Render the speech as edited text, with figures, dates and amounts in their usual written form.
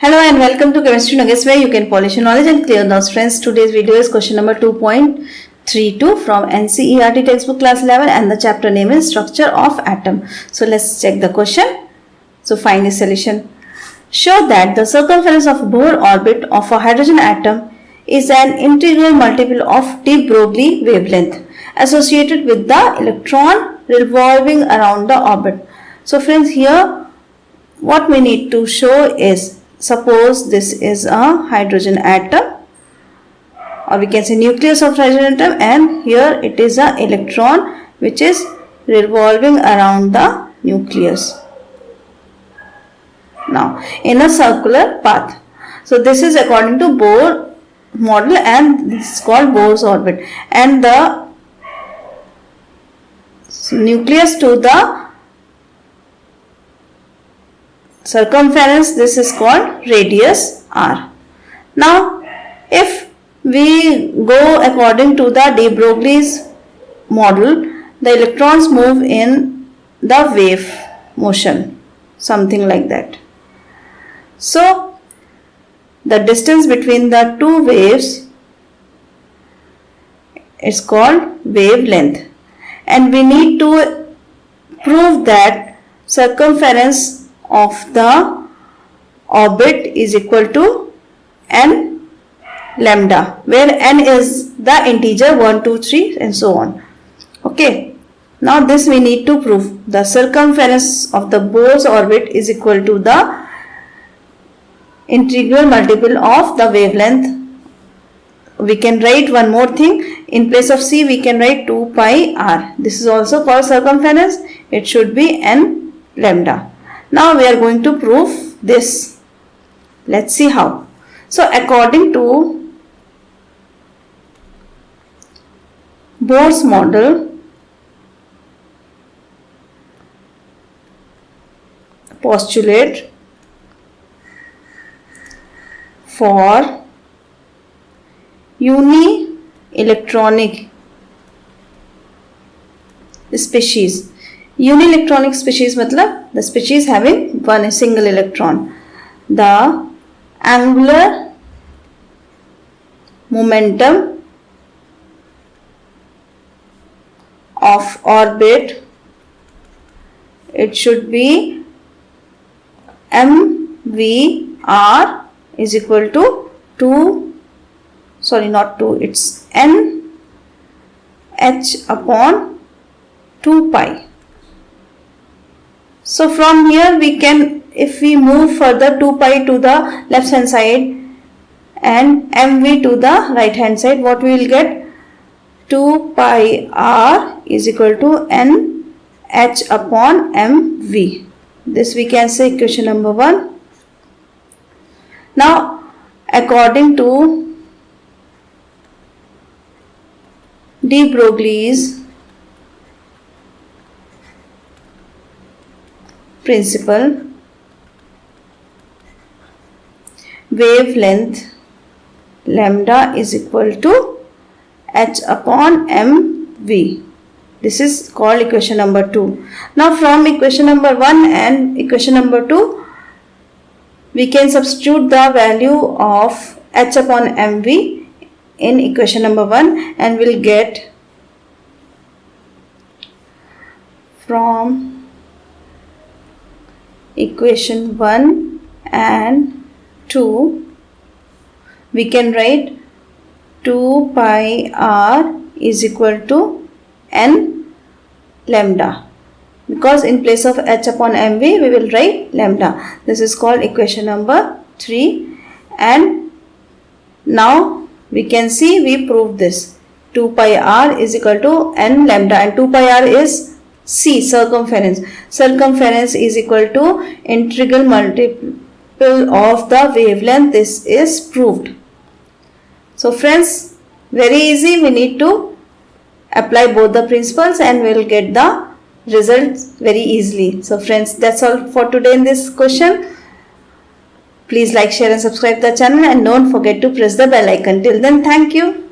Hello and welcome to Chemistry Nuggets, where you can polish your knowledge and clear doubts. Friends, today's video is question number 2.32 from NCERT textbook class 11 and the chapter name is Structure of Atom. So let's check the question. So find the solution. Show that the circumference of Bohr orbit of a hydrogen atom is an integral multiple of de Broglie wavelength associated with the electron revolving around the orbit. So friends, here what we need to show is, suppose this is a hydrogen atom, or we can say nucleus of hydrogen atom, and here it is an electron which is revolving around the nucleus. Now in a circular path. So this is according to Bohr model and this is called Bohr's orbit, and the nucleus to the circumference, this is called radius r. Now if we go according to the de Broglie's model, the electrons move in the wave motion, something like that. So the distance between the two waves is called wavelength, and we need to prove that circumference of the orbit is equal to n lambda, where n is the integer 1, 2, 3 and so on. Okay, now this we need to prove. The circumference of the Bohr's orbit is equal to the integral multiple of the wavelength. We can write one more thing. In place of c we can write 2 pi r. This is also called circumference. It should be n lambda. Now we are going to prove this. Let's see how. So according to Bohr's model, postulate for uni-electronic species. Uni-electronic species matlab the species having one single electron. The angular momentum of orbit, it should be mvr is equal to it's n h upon 2 pi. So from here we can, if we move further 2 pi to the left hand side and mv to the right hand side, what we will get? 2 pi r is equal to n h upon mv. This we can say equation number 1. Now according to de Broglie's principle, wavelength lambda is equal to h upon mv. This is called equation number 2. Now from equation number 1 and equation number 2, we can substitute the value of h upon mv in equation number 1 and we'll get from equation 1 and 2, we can write 2 pi r is equal to n lambda, because in place of h upon mv we will write lambda. This is called equation number 3, and now we can see we proved this. 2 pi r is equal to n lambda, and 2 pi r is c, circumference. Circumference is equal to integral multiple of the wavelength. This is proved. So friends, very easy. We need to apply both the principles and we will get the results very easily. So friends, that's all for today in this question. Please like, share and subscribe the channel and don't forget to press the bell icon. Till then, thank you.